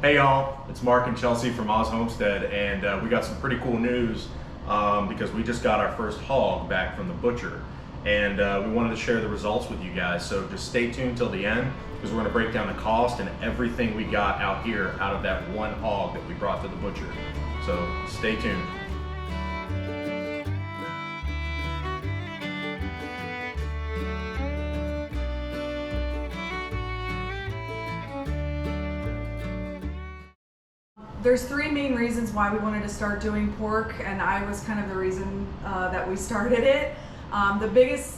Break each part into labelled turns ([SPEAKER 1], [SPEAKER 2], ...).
[SPEAKER 1] Hey y'all, it's Mark and Chelsea from Homestead, and we got some pretty cool news because we just got our first hog back from the butcher, and we wanted to share the results with you guys. So just stay tuned till the end because we're going to break down the cost and everything we got out here out of that one hog that we brought to the butcher. So stay tuned.
[SPEAKER 2] There's three main reasons why we wanted to start doing pork, and I was kind of the reason that we started it. The biggest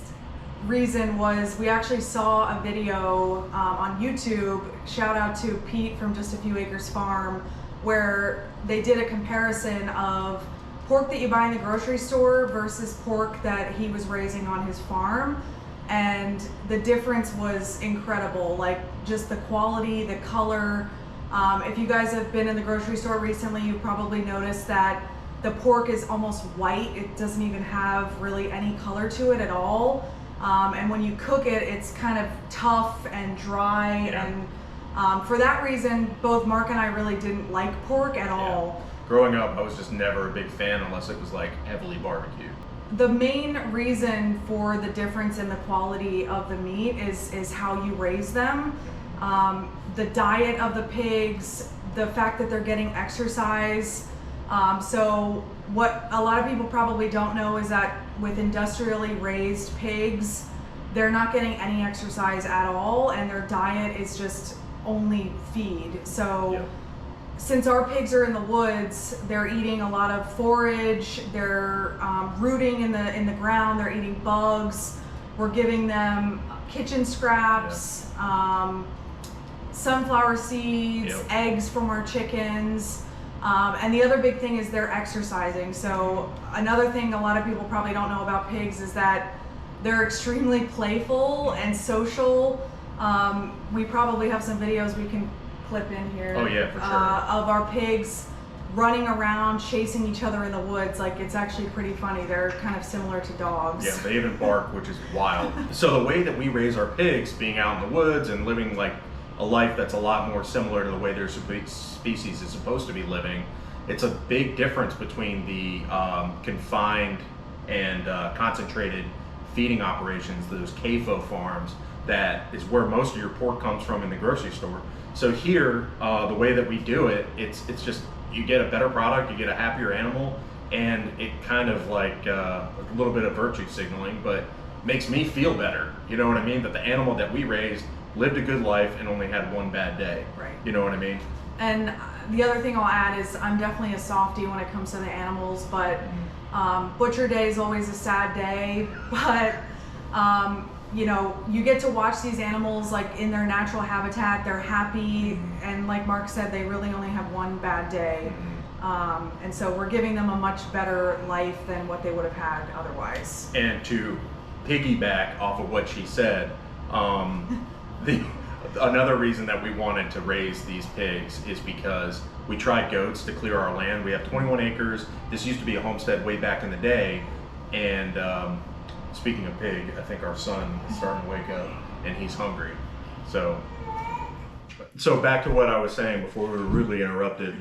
[SPEAKER 2] reason was we actually saw a video on YouTube, shout out to Pete from Just a Few Acres Farm, where they did a comparison of pork that you buy in the grocery store versus pork that he was raising on his farm. And the difference was incredible, like just the quality, the color. If you guys have been in the grocery store recently, you probably noticed that the pork is almost white. It doesn't even have really any color to it at all. And when you cook it, it's kind of tough and dry.
[SPEAKER 1] Yeah.
[SPEAKER 2] And for that reason, both Mark and I really didn't like pork at all.
[SPEAKER 1] Growing up, I was just never a big fan unless it was like heavily barbecued.
[SPEAKER 2] The main reason for the difference in the quality of the meat is how you raise them. The diet of the pigs, the fact that they're getting exercise. So what a lot of people probably don't know is that with industrially raised pigs, they're not getting any exercise at all, and their diet is just only feed. So
[SPEAKER 1] Yep.
[SPEAKER 2] Since our pigs are in the woods, they're eating a lot of forage, they're rooting in the ground, they're eating bugs. We're giving them kitchen scraps, sunflower seeds,
[SPEAKER 1] Yep.
[SPEAKER 2] eggs from our chickens. And the other big thing is they're exercising. So another thing a lot of people probably don't know about pigs is that they're extremely playful and social. We probably have some videos we can clip in here.
[SPEAKER 1] Oh yeah, for sure.
[SPEAKER 2] Of our pigs running around, chasing each other in the woods. Like, it's actually pretty funny. They're kind of similar to dogs.
[SPEAKER 1] Yeah, they even bark, which is wild. So the way that we raise our pigs, being out in the woods and living like a life that's a lot more similar to the way their species is supposed to be living, it's a big difference between the confined and concentrated feeding operations, those CAFO farms, that is where most of your pork comes from in the grocery store. So here, the way that we do it, it's just, you get a better product, you get a happier animal, and it kind of like a little bit of virtue signaling, but makes me feel better. You know what I mean? That the animal that we raised lived a good life and only had one bad day.
[SPEAKER 2] Right.
[SPEAKER 1] You know what I mean?
[SPEAKER 2] And the other thing I'll add is I'm definitely a softie when it comes to the animals, but butcher day is always a sad day. But you know, you get to watch these animals like in their natural habitat. They're happy, and like Mark said, they really only have one bad day. And so we're giving them a much better life than what they would have had otherwise.
[SPEAKER 1] And to piggyback off of what she said, another reason that we wanted to raise these pigs is because we tried goats to clear our land. We have 21 acres. This used to be a homestead way back in the day. And speaking of pig, I think our son is starting to wake up and he's hungry. So back to what I was saying before we were rudely interrupted.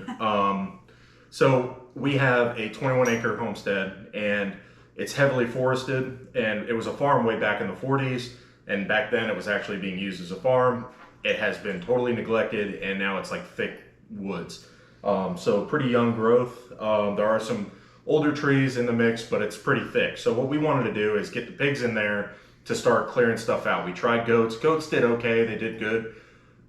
[SPEAKER 1] So we have a 21 acre homestead, and it's heavily forested, and it was a farm way back in the 40s. And back then it was actually being used as a farm. It has been totally neglected, and now it's like thick woods. So pretty young growth. There are some older trees in the mix, but it's pretty thick. So what we wanted to do is get the pigs in there to start clearing stuff out. We tried goats. Goats did okay, they did good,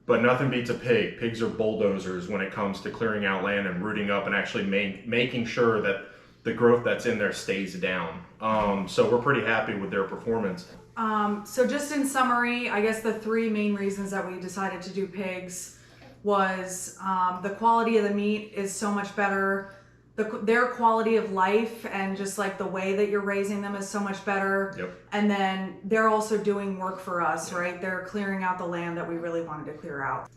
[SPEAKER 1] but nothing beats a pig. Pigs are bulldozers when it comes to clearing out land and rooting up and actually making sure that the growth that's in there stays down. So we're pretty happy with their performance.
[SPEAKER 2] So just in summary, I guess the three main reasons that we decided to do pigs was the quality of the meat is so much better. Their quality of life and just like the way that you're raising them is so much better.
[SPEAKER 1] Yep.
[SPEAKER 2] And then they're also doing work for us, right? They're clearing out the land that we really wanted to clear out.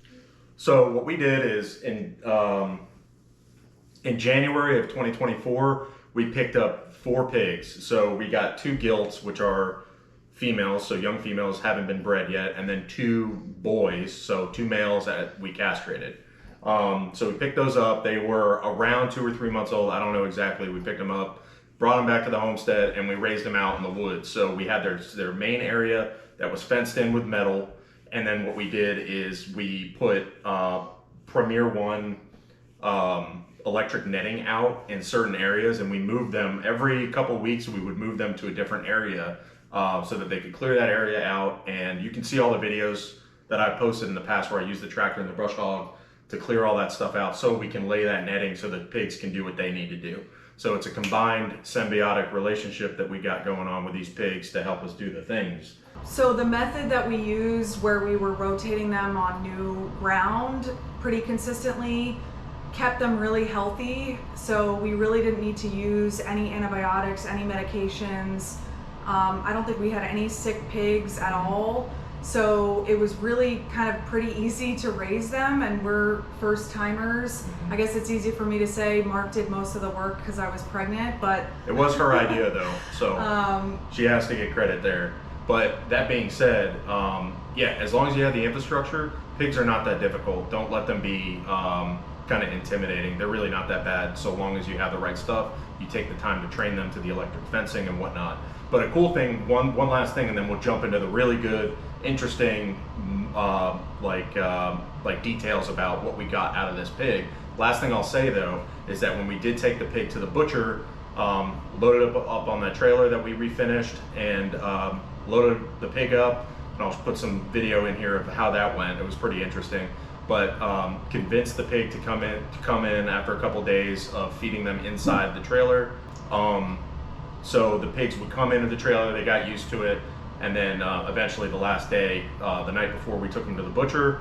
[SPEAKER 1] So what we did is in January of 2024, we picked up 4 pigs. So we got 2 gilts, which are females, so young females haven't been bred yet, and then 2 boys, so 2 males that we castrated. So we picked those up. They were around 2 or 3 months old. I don't know exactly. We picked them up, brought them back to the homestead, and we raised them out in the woods. So we had their main area that was fenced in with metal. And then what we did is we put Premier One electric netting out in certain areas, and we moved them every couple of weeks. We would move them to a different area so that they could clear that area out. And you can see all the videos that I posted in the past where I used the tractor and the brush hog to clear all that stuff out so we can lay that netting so that pigs can do what they need to do. So it's a combined symbiotic relationship that we got going on with these pigs to help us do the things.
[SPEAKER 2] So the method that we used where we were rotating them on new ground pretty consistently kept them really healthy. So we really didn't need to use any antibiotics, any medications. I don't think we had any sick pigs at all. So it was really kind of pretty easy to raise them, and we're first timers. I guess it's easy for me to say Mark did most of the work because I was pregnant, but
[SPEAKER 1] it was her idea though, so she has to get credit there. But that being said, yeah, as long as you have the infrastructure, pigs are not that difficult. Don't let them be kind of intimidating. They're really not that bad so long as you have the right stuff. You take the time to train them to the electric fencing and whatnot. But a cool thing, one last thing, and then we'll jump into the really good, interesting, like details about what we got out of this pig. Last thing I'll say though is that when we did take the pig to the butcher, loaded up on that trailer that we refinished, and loaded the pig up, and I'll put some video in here of how that went. It was pretty interesting. But convinced the pig to come in after a couple days of feeding them inside the trailer. So the pigs would come into the trailer, they got used to it, and then eventually the last day, the night before we took them to the butcher,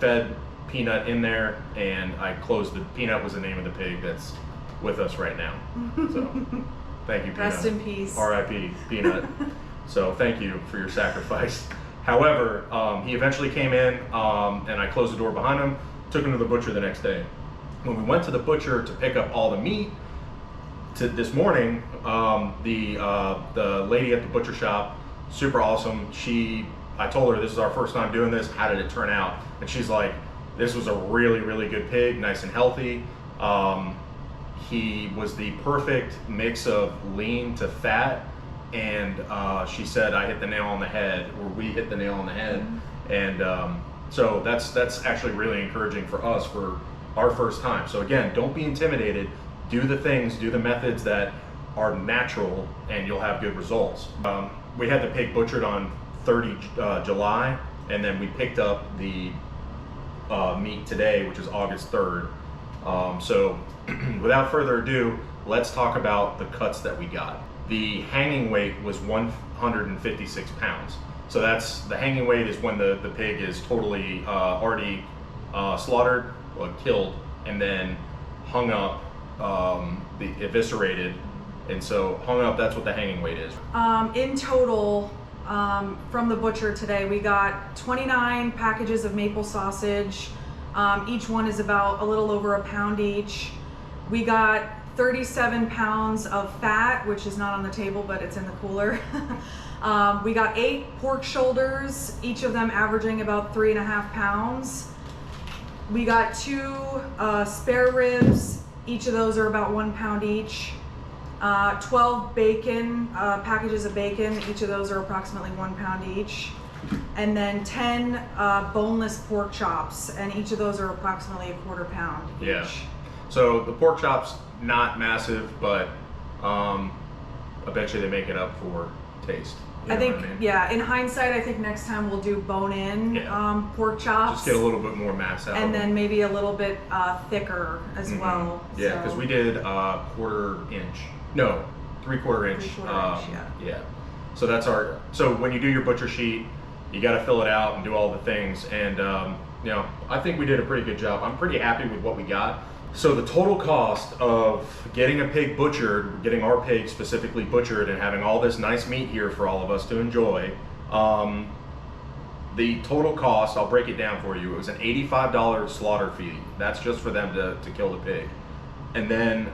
[SPEAKER 1] fed Peanut in there, and I closed the, Peanut was the name of the pig that's with us right now. So thank you, Peanut.
[SPEAKER 2] Rest in peace.
[SPEAKER 1] R.I.P. Peanut. So thank you for your sacrifice. However, he eventually came in, and I closed the door behind him, took him to the butcher the next day. When we went to the butcher to pick up all the meat, this morning, the lady at the butcher shop, super awesome. I told her this is our first time doing this. How did it turn out? And she's like, this was a really, really good pig, nice and healthy. He was the perfect mix of lean to fat. And she said I hit the nail on the head, or we hit the nail on the head. Mm-hmm. And so that's actually really encouraging for us for our first time. So again, don't be intimidated. Do the things, do the methods that are natural, and you'll have good results. We had the pig butchered on 30 July, and then we picked up the meat today, which is August 3rd. So without further ado, let's talk about the cuts that we got. The hanging weight was 156 pounds. So that's, the hanging weight is when the pig is totally already slaughtered, or killed, and then hung up, eviscerated. And so hung up, that's what the hanging weight is.
[SPEAKER 2] In total, from the butcher today, we got 29 packages of maple sausage. Each one is about a little over a pound each. We got 37 pounds of fat, which is not on the table, but it's in the cooler. We got 8 pork shoulders, each of them averaging about 3.5 pounds. We got 2 spare ribs, each of those are about 1 pound each. 12 bacon, packages of bacon, each of those are approximately 1 pound each. And then 10 boneless pork chops, and each of those are approximately 1/4 pound each.
[SPEAKER 1] Yeah. So the pork chops, not massive, but eventually they make it up for taste.
[SPEAKER 2] I think, yeah, in hindsight, I think next time we'll do bone-in pork chops.
[SPEAKER 1] Just get a little bit more mass out.
[SPEAKER 2] And then maybe a little bit thicker as well.
[SPEAKER 1] Yeah, because we did 1/4 inch. No, 3/4 inch.
[SPEAKER 2] 3/4 inch,
[SPEAKER 1] yeah. So that's our, so when you do your butcher sheet, you got to fill it out and do all the things. And, you know, I think we did a pretty good job. I'm pretty happy with what we got. So the total cost of getting a pig butchered, getting our pig specifically butchered, and having all this nice meat here for all of us to enjoy, the total cost, I'll break it down for you, it was an $85 slaughter fee. That's just for them to kill the pig. And then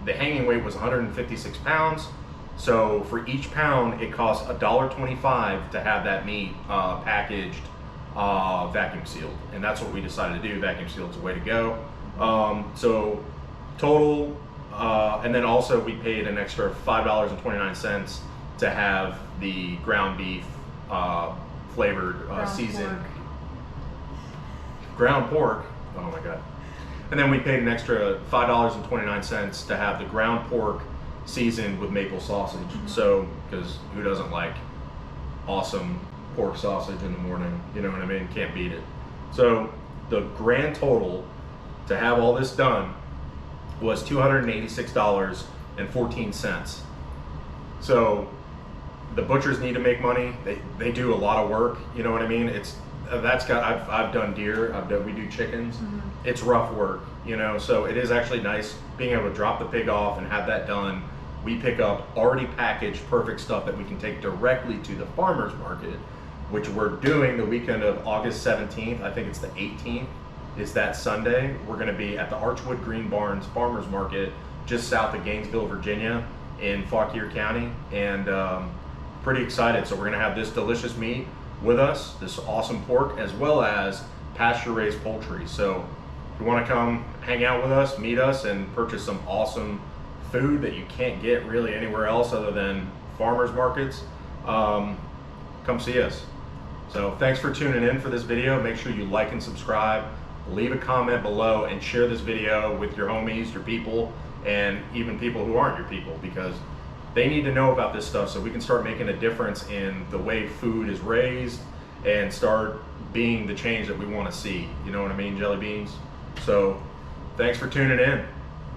[SPEAKER 1] the hanging weight was 156 pounds. So for each pound, it costs $1.25 to have that meat packaged vacuum sealed, and that's what we decided to do. Vacuum sealed's the way to go. So total, and then also we paid an extra $5.29 to have the ground beef flavored seasoned ground pork. Oh my god! And then we paid an extra $5.29 to have the ground pork seasoned with maple sausage. So, because who doesn't like awesome pork sausage in the morning? You know what I mean? Can't beat it. So the grand total to have all this done was $286.14. So the butchers need to make money. They do a lot of work. You know what I mean? I've done deer. We do chickens. It's rough work, you know. So it is actually nice being able to drop the pig off and have that done. We pick up already packaged perfect stuff that we can take directly to the farmers market, which we're doing the weekend of August 17th. I think it's the 18th. Is that Sunday. We're going to be at the Archwood Green Barns Farmers Market just south of Gainesville, Virginia, in Fauquier County, and pretty excited. So we're going to have this delicious meat with us, this awesome pork, as well as pasture-raised poultry. So if you want to come hang out with us, meet us, and purchase some awesome food that you can't get really anywhere else other than farmers markets, come see us. So thanks for tuning in for this video. Make sure you like and subscribe, leave a comment below, and share this video with your homies, your people, and even people who aren't your people, because they need to know about this stuff so we can start making a difference in the way food is raised and start being the change that we want to see. You know what I mean, jelly beans? So thanks for tuning in.